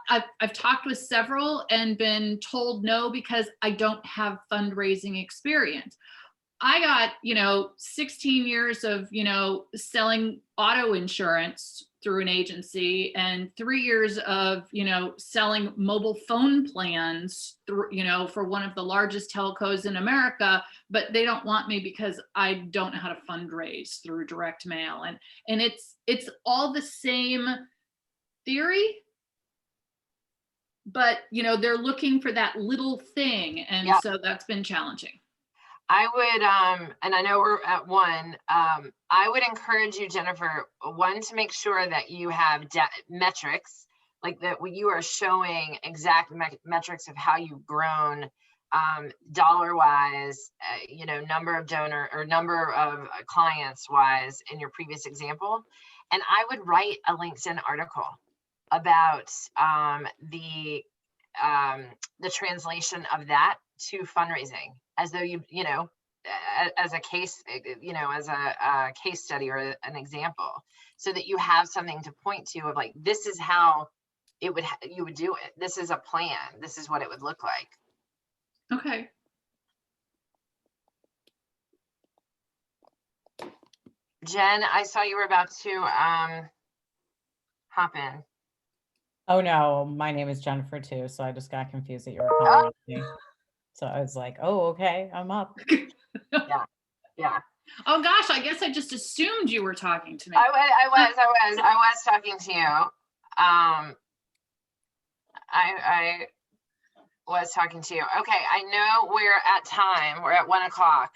I've talked with several and been told no because I don't have fundraising experience. I got, 16 years of, selling auto insurance through an agency, and 3 years of, selling mobile phone plans through, for one of the largest telcos in America, but they don't want me because I don't know how to fundraise through direct mail. And it's all the same theory, but, they're looking for that little thing. And so that's been challenging. I would, and I know we're at 1, I would encourage you, Jennifer, to make sure that you have metrics, like that you are showing exact metrics of how you've grown dollar wise, number of donor or number of clients wise in your previous example. And I would write a LinkedIn article about the translation of that to fundraising, as though as a case, as a case study or an example, so that you have something to point to of like, this is how you would do it. This is a plan. This is what it would look like. Okay. Jen, I saw you were about to hop in. Oh no, my name is Jennifer too, so I just got confused that you were calling me. So I was like, oh, okay, I'm up. Yeah. Oh gosh, I guess I just assumed you were talking to me. I was talking to you. I was talking to you. Okay, I know we're at time. We're at 1 o'clock.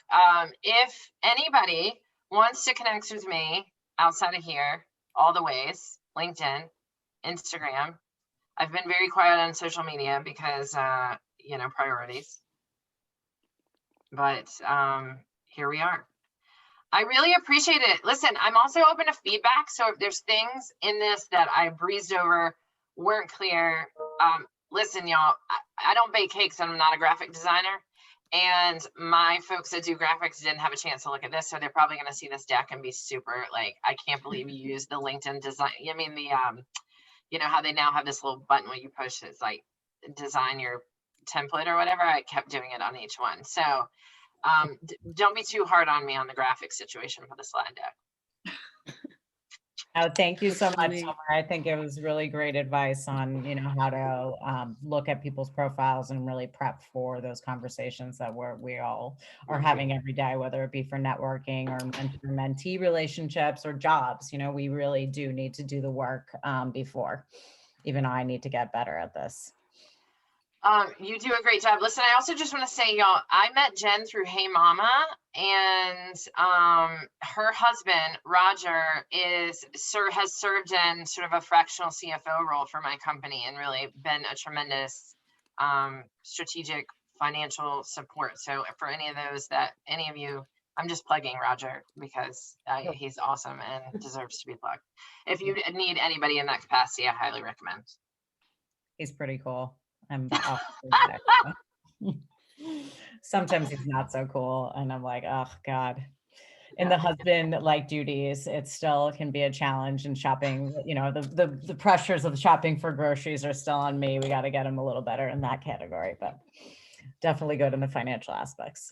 If anybody wants to connect with me outside of here, all the ways, LinkedIn, Instagram. I've been very quiet on social media because, priorities. But here we are. I really appreciate it. Listen, I'm also open to feedback. So if there's things in this that I breezed over, weren't clear, listen, y'all, I don't bake cakes and I'm not a graphic designer. And my folks that do graphics didn't have a chance to look at this. So they're probably going to see this deck and be super like, I can't believe you used the LinkedIn design. I mean, you know how they now have this little button where you push, it's like design your template or whatever. I kept doing it on each one. So don't be too hard on me on the graphic situation for the slide deck. Oh, thank you so much, Definitely. Summer. I think it was really great advice on, how to look at people's profiles and really prep for those conversations that we all are having every day, whether it be for networking or mentor-mentee relationships or jobs. We really do need to do the work before. Even I need to get better at this. You do a great job. Listen, I also just want to say, y'all, I met Jen through Hey Mama, and her husband, Roger, has served in sort of a fractional CFO role for my company and really been a tremendous strategic financial support. So for any of you, I'm just plugging Roger because he's awesome and deserves to be plugged. If you need anybody in that capacity, I highly recommend. He's pretty cool. Sometimes he's not so cool, and I'm like, oh God. In the husband like duties, it still can be a challenge in shopping. The pressures of shopping for groceries are still on me. We got to get him a little better in that category, but definitely good in the financial aspects.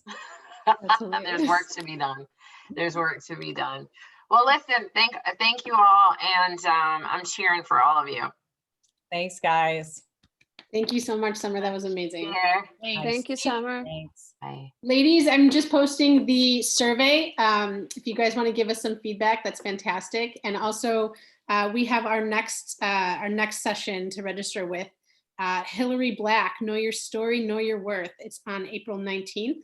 There's work to be done. There's work to be done. Well, listen, thank you all, and I'm cheering for all of you. Thanks, guys. Thank you so much, Summer. That was amazing. Yeah. Thank you, Summer. Thanks. Bye. Ladies, I'm just posting the survey. If you guys want to give us some feedback, that's fantastic. And also, we have our next session to register with Hillary Black, Know Your Story, Know Your Worth. It's on April 19th.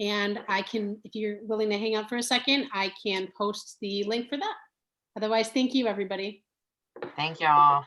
And if you're willing to hang out for a second, I can post the link for that. Otherwise, thank you, everybody. Thank y'all.